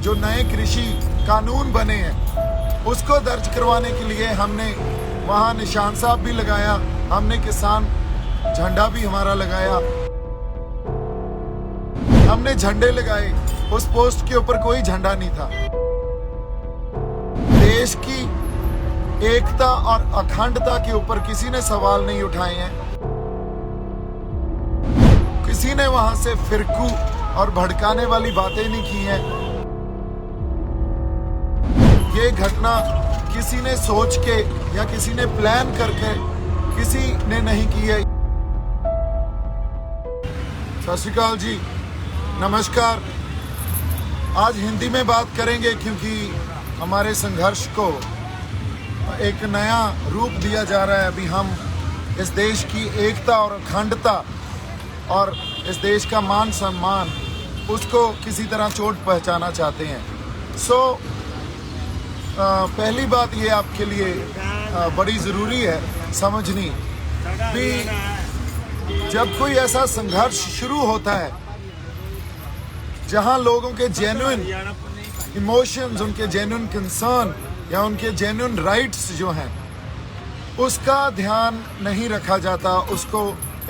जो नए कृषि कानून बने हैं उसको दर्ज करवाने के लिए हमने वहाँ निशान साहब भी लगाया, हमने किसान झंडा भी हमारा लगाया, हमने झंडे लगाए। उस पोस्ट के ऊपर कोई झंडा नहीं था। देश की एकता और अखंडता के ऊपर किसी ने सवाल नहीं उठाए हैं। किसी ने वहां से फिरकू और भड़काने वाली बातें नहीं की हैं। ये घटना किसी ने सोच के या किसी ने प्लान करके किसी ने नहीं की है। सत श्री अकाल जी, नमस्कार। आज हिंदी में बात करेंगे क्योंकि हमारे संघर्ष को एक नया रूप दिया जा रहा है। अभी हम इस देश की एकता और अखंडता और इस देश का मान सम्मान उसको किसी तरह चोट पहुंचाना चाहते हैं। पहली बात ये आपके लिए बड़ी ज़रूरी है समझनी भी, जब कोई ऐसा संघर्ष शुरू होता है जहां लोगों के जेन्युइन इमोशंस, उनके जेन्युइन कंसर्न या उनके जेन्युइन राइट्स जो हैं उसका ध्यान नहीं रखा जाता, उसको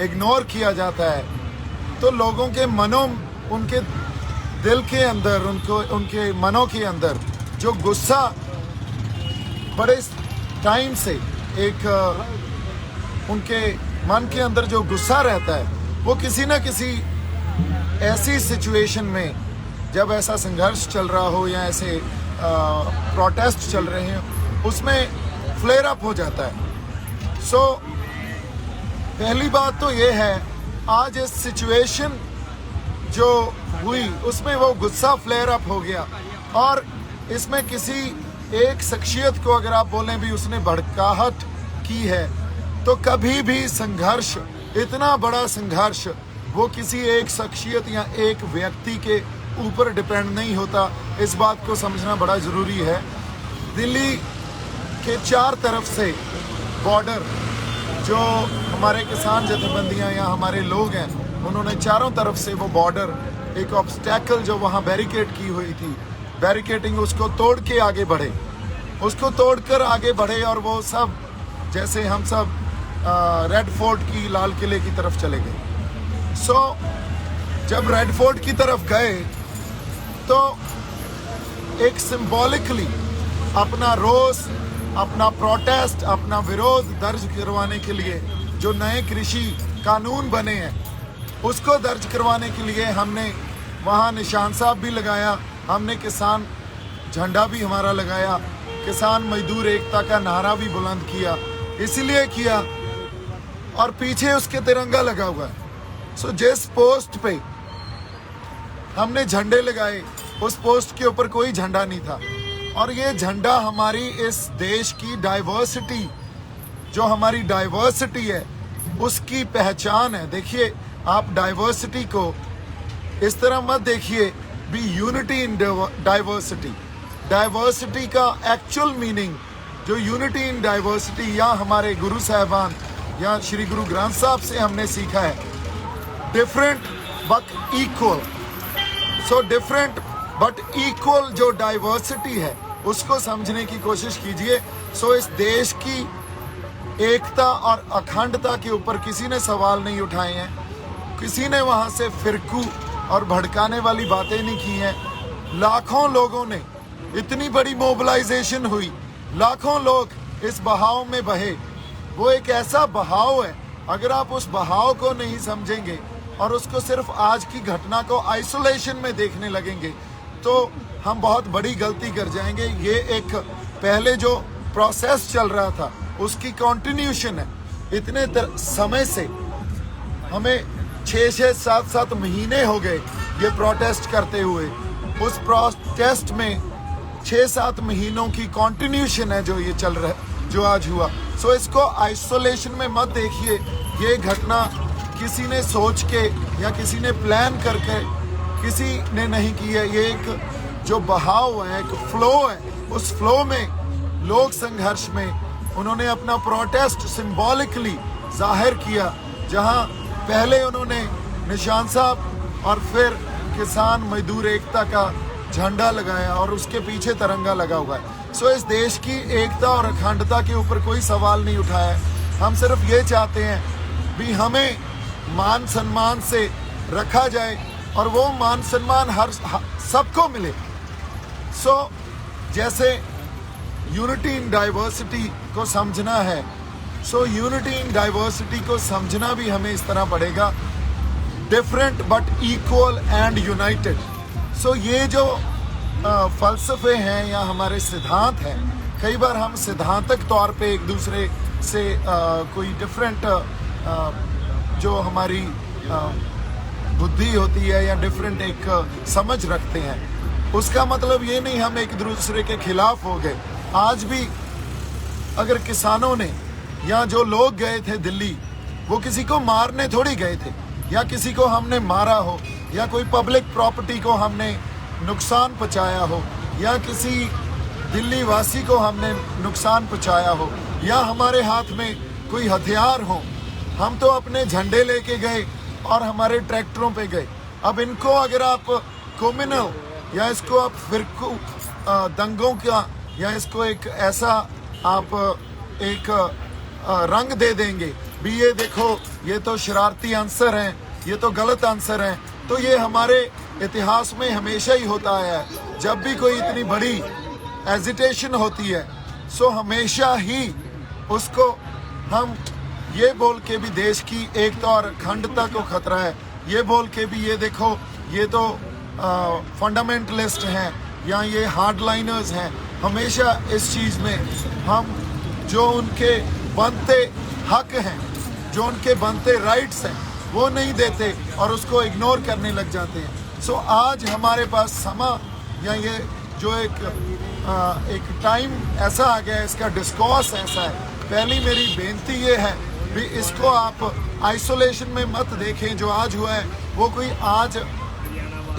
इग्नोर किया जाता है, तो लोगों के मनों, उनके दिल के अंदर, उनके मनों के अंदर जो गुस्सा बड़े टाइम से एक उनके मन के अंदर जो गुस्सा रहता है वो किसी न किसी ऐसी सिचुएशन में, जब ऐसा संघर्ष चल रहा हो या ऐसे प्रोटेस्ट चल रहे हैं, उसमें फ्लेयर अप हो जाता है। पहली बात तो ये है, आज इस सिचुएशन जो हुई उसमें वो गुस्सा फ्लेयर अप हो गया और इसमें किसी एक शख्सियत को अगर आप बोलें भी उसने भड़काहट की है, तो कभी भी संघर्ष, इतना बड़ा संघर्ष, वो किसी एक शख्सियत या एक व्यक्ति के ऊपर डिपेंड नहीं होता। इस बात को समझना बड़ा ज़रूरी है। दिल्ली के चार तरफ से बॉर्डर, जो हमारे किसान जथेबंदियां या हमारे लोग हैं, उन्होंने चारों तरफ से वो बॉर्डर, एक ऑब्स्टैकल जो वहाँ बैरिकेड की हुई थी, बैरिकेडिंग, उसको तोड़ के आगे बढ़े, उसको तोड़कर आगे बढ़े और वो सब, जैसे हम सब रेड फोर्ट की, लाल किले की तरफ चले गए। जब रेड फोर्ट की तरफ गए तो एक सिंबॉलिकली अपना रोष, अपना प्रोटेस्ट, अपना विरोध दर्ज करवाने के लिए जो नए कृषि कानून बने हैं उसको दर्ज करवाने के लिए हमने वहाँ निशान साहब भी लगाया, हमने किसान झंडा भी हमारा लगाया, किसान मजदूर एकता का नारा भी बुलंद किया। इसीलिए किया और पीछे उसके तिरंगा लगा हुआ है। जिस पोस्ट पे हमने झंडे लगाए उस पोस्ट के ऊपर कोई झंडा नहीं था। और ये झंडा हमारी इस देश की डाइवर्सिटी, जो हमारी डाइवर्सिटी है उसकी पहचान है। देखिए, आप डाइवर्सिटी को इस तरह मत देखिए भी यूनिटी इन डाइवर्सिटी। डाइवर्सिटी का एक्चुअल मीनिंग जो यूनिटी इन डाइवर्सिटी, या हमारे गुरु साहबान या श्री गुरु ग्रंथ साहब से हमने सीखा है, different but equal. Different but equal जो डाइवर्सिटी है उसको समझने की कोशिश कीजिए। इस देश की एकता और अखंडता के ऊपर किसी ने सवाल नहीं उठाए हैं। किसी ने वहां से फिरकू और भड़काने वाली बातें नहीं की हैं। लाखों लोगों ने, इतनी बड़ी मोबिलाइजेशन हुई, लाखों लोग इस बहाव में बहे। वो एक ऐसा बहाव है, अगर आप उस बहाव को नहीं समझेंगे और उसको सिर्फ आज की घटना को आइसोलेशन में देखने लगेंगे तो हम बहुत बड़ी गलती कर जाएंगे। ये एक पहले जो प्रोसेस चल रहा था उसकी कंटिन्यूशन है। इतने समय से हमें 6-6, 7-7 महीने हो गए ये प्रोटेस्ट करते हुए। उस प्रोटेस्ट में 6-7 महीनों की कंटिन्यूशन है जो ये चल रहा है, जो आज हुआ। इसको आइसोलेशन में मत देखिए। ये घटना किसी ने सोच के या किसी ने प्लान करके किसी ने नहीं की है। ये एक जो बहाव है, एक फ्लो है, उस फ्लो में लोग संघर्ष में उन्होंने अपना प्रोटेस्ट सिंबॉलिकली जाहिर किया। जहां पहले उन्होंने निशान साहब और फिर किसान मजदूर एकता का झंडा लगाया और उसके पीछे तिरंगा लगा हुआ है। सो इस देश की एकता और अखंडता के ऊपर कोई सवाल नहीं उठाया है। हम सिर्फ ये चाहते हैं भी हमें मान सम्मान से रखा जाए और वो मान सम्मान हर सबको मिले। सो जैसे यूनिटी इन डाइवर्सिटी को समझना है, सो यूनिटी इन डाइवर्सिटी को समझना भी हमें इस तरह पड़ेगा, different but equal and united. So ये जो फलसफे हैं या हमारे सिद्धांत हैं, कई बार हम सिद्धांतक तौर पे एक दूसरे से कोई डिफरेंट जो हमारी बुद्धि होती है या डिफरेंट एक समझ रखते हैं, उसका मतलब ये नहीं हम एक दूसरे के खिलाफ हो गए। आज भी अगर किसानों ने या जो लोग गए थे दिल्ली, वो किसी को मारने थोड़ी गए थे या किसी को हमने मारा हो या कोई पब्लिक प्रॉपर्टी को हमने नुकसान पहुंचाया हो या किसी दिल्ली वासी को हमने नुकसान पहुंचाया हो या हमारे हाथ में कोई हथियार हो। हम तो अपने झंडे लेके गए और हमारे ट्रैक्टरों पे गए। अब इनको अगर आप कम्युनल या इसको आप फिरकू दंगों का या इसको एक ऐसा आप एक रंग दे देंगे भी ये देखो ये तो शरारती अंसर हैं, ये तो गलत अंसर हैं, तो ये हमारे इतिहास में हमेशा ही होता है। जब भी कोई इतनी बड़ी एजिटेशन होती है, सो हमेशा ही उसको हम ये बोल के भी देश की एकता और अखंडता को खतरा है, ये बोल के भी ये देखो ये तो फंडामेंटलिस्ट हैं या ये हार्डलाइनर्स हैं, हमेशा इस चीज़ में हम जो उनके बनते हक हैं, जो उनके बनते राइट्स हैं, वो नहीं देते और उसको इग्नोर करने लग जाते हैं। सो आज हमारे पास समा या ये जो एक टाइम ऐसा आ गया है, इसका डिस्कोर्स ऐसा है। पहली मेरी बेनती ये है भी इसको आप आइसोलेशन में मत देखें। जो आज हुआ है वो कोई आज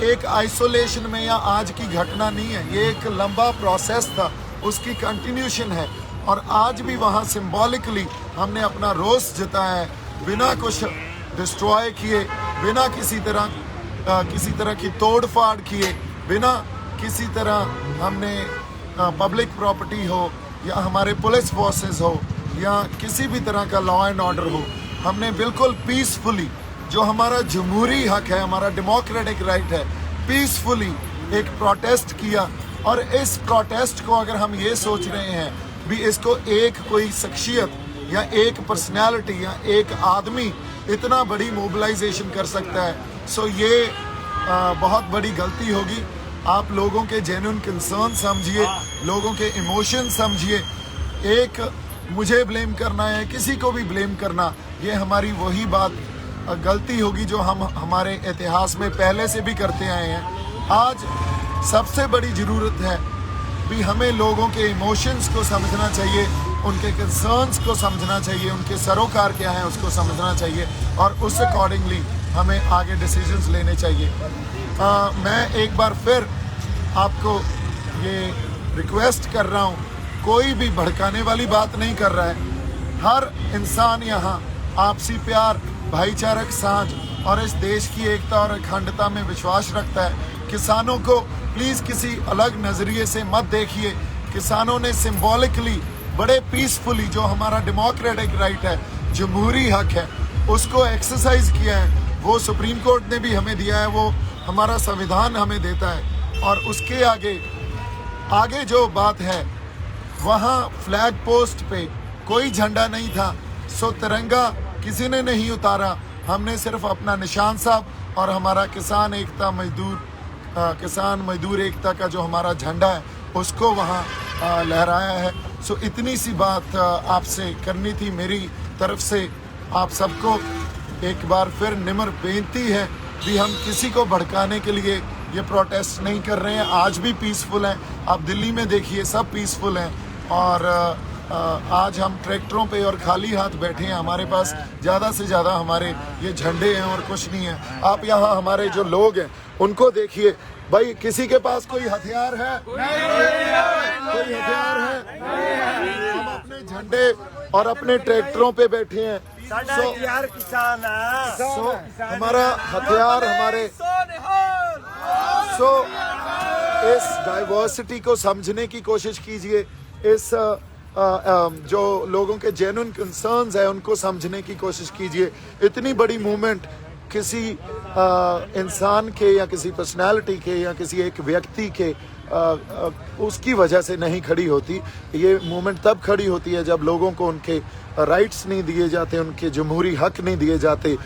एक आइसोलेशन में या आज की घटना नहीं है, ये एक लंबा प्रोसेस था, उसकी कंटिन्यूशन है। और आज भी वहाँ सिंबॉलिकली हमने अपना रोष जताया है, बिना कुछ डिस्ट्रॉय किए, बिना किसी तरह की तोड़ फाड़ किए, बिना किसी तरह हमने पब्लिक प्रॉपर्टी हो या हमारे पुलिस फोर्सेस हो या किसी भी तरह का लॉ एंड ऑर्डर हो, हमने बिल्कुल पीसफुली, जो हमारा जमहूरी हक है, हमारा डेमोक्रेटिक राइट है, पीसफुली एक प्रोटेस्ट किया। और इस प्रोटेस्ट को अगर हम ये सोच रहे हैं भी इसको एक कोई शख्सियत या एक पर्सनैलिटी या एक आदमी इतना बड़ी मोबिलाइजेशन कर सकता है, सो ये बहुत बड़ी गलती होगी। आप लोगों के जेन्युइन कंसर्न समझिए, लोगों के इमोशन समझिए। एक मुझे ब्लेम करना है, किसी को भी ब्लेम करना, ये हमारी वही बात गलती होगी जो हम हमारे इतिहास में पहले से भी करते आए हैं। आज सबसे बड़ी ज़रूरत है भी हमें लोगों के इमोशंस को समझना चाहिए, उनके कंसर्न्स को समझना चाहिए, उनके सरोकार क्या है उसको समझना चाहिए और उस अकॉर्डिंगली हमें आगे डिसीजंस लेने चाहिए। मैं एक बार फिर आपको ये रिक्वेस्ट कर रहा हूँ, कोई भी भड़काने वाली बात नहीं कर रहा है। हर इंसान यहाँ आपसी प्यार, भाईचारक साझ और इस देश की एकता और अखंडता में विश्वास रखता है। किसानों को प्लीज़ किसी अलग नज़रिए से मत देखिए। किसानों ने सिंबॉलिकली बड़े पीसफुली जो हमारा डेमोक्रेटिक राइट है, जमहूरी हक है, उसको एक्सरसाइज किया है। वो सुप्रीम कोर्ट ने भी हमें दिया है, वो हमारा संविधान हमें देता है। और उसके आगे जो बात है, वहाँ फ्लैग पोस्ट पे कोई झंडा नहीं था, सो तिरंगा किसी ने नहीं उतारा। हमने सिर्फ अपना निशान साहब और हमारा किसान मजदूर एकता का जो हमारा झंडा है उसको वहाँ लहराया है। सो इतनी सी बात आपसे करनी थी मेरी तरफ से। आप सबको एक बार फिर निम्र बेनती है कि हम किसी को भड़काने के लिए ये प्रोटेस्ट नहीं कर रहे हैं। आज भी पीसफुल हैं, आप दिल्ली में देखिए सब पीसफुल हैं। और आज हम ट्रैक्टरों पे और खाली हाथ बैठे हैं। हमारे पास ज़्यादा से ज़्यादा हमारे ये झंडे हैं और कुछ नहीं है। आप यहाँ हमारे जो लोग हैं उनको देखिए, भाई किसी के पास कोई हथियार है? कोई हथियार है? हम अपने झंडे और अपने ट्रैक्टरों पे बैठे हैं। हमारा हथियार हमारे इस डाइवर्सिटी को समझने की कोशिश कीजिए, इस जो लोगों के जेन्युइन कंसर्न्स है उनको समझने की कोशिश कीजिए। इतनी बड़ी मूवमेंट किसी इंसान के या किसी पर्सनालिटी के या किसी एक व्यक्ति के उसकी वजह से नहीं खड़ी होती। ये मूवमेंट तब खड़ी होती है जब लोगों को उनके राइट्स नहीं दिए जाते, उनके जमहूरी हक नहीं दिए जाते।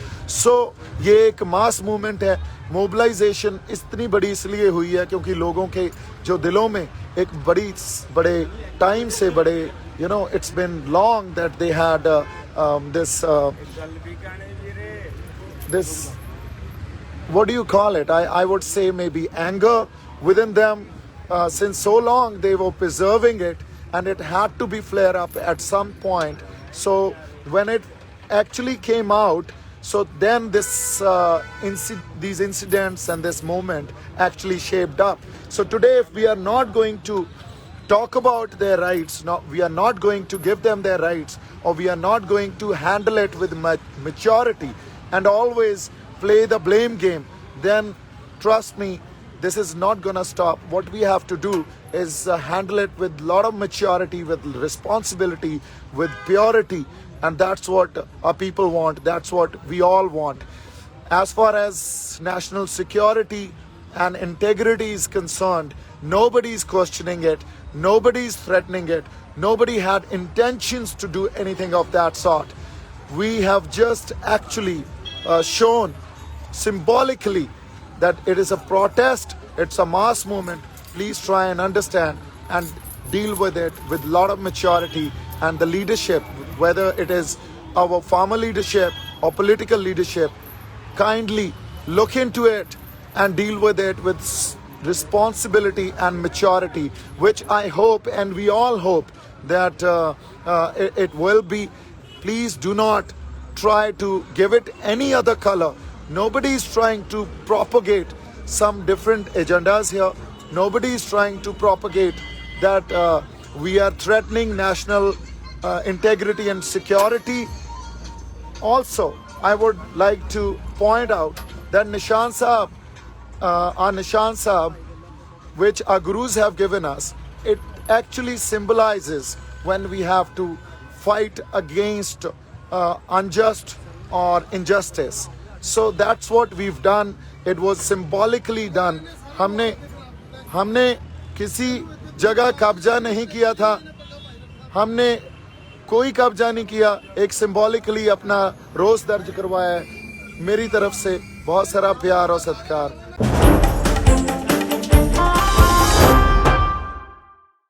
ये एक मास मूवमेंट है। मोबिलाइजेशन इतनी बड़ी इसलिए हुई है क्योंकि लोगों के जो दिलों में एक बड़े टाइम से it's been long that they had this what do you call it, I would say maybe anger within them. Since so long they were preserving it, and it had to be flare up at some point. So when it actually came out, so then these incidents and this moment actually shaped up. So today, if we are not going to talk about their rights, we are not going to give them their rights, or we are not going to handle it with maturity and always play the blame game, then trust me, this is not going to stop. What we have to do is handle it with a lot of maturity, with responsibility, with purity, and that's what our people want. That's what we all want. As far as national security and integrity is concerned, nobody is questioning it, nobody is threatening it, nobody had intentions to do anything of that sort. We have just actually shown symbolically that it is a protest, it's a mass movement. Please try and understand and deal with it with a lot of maturity, and the leadership, whether it is our farmer leadership or political leadership, kindly look into it and deal with it with responsibility and maturity, which I hope and we all hope that it will be. Please do not try to give it any other color. Nobody is trying to propagate some different agendas here. Nobody is trying to propagate that we are threatening national integrity and security. Also, I would like to point out that Nishan Sahib, our Nishan Sahib, which our gurus have given us, it actually symbolizes when we have to fight against unjust or injustice. So that's what we've done. It was symbolically done. हमने किसी जगह कब्जा नहीं किया था, हमने कोई कब्जा नहीं किया, एक सिंबॉलिकली अपना रोष दर्ज करवाया है। मेरी तरफ से बहुत सारा प्यार और सत्कार।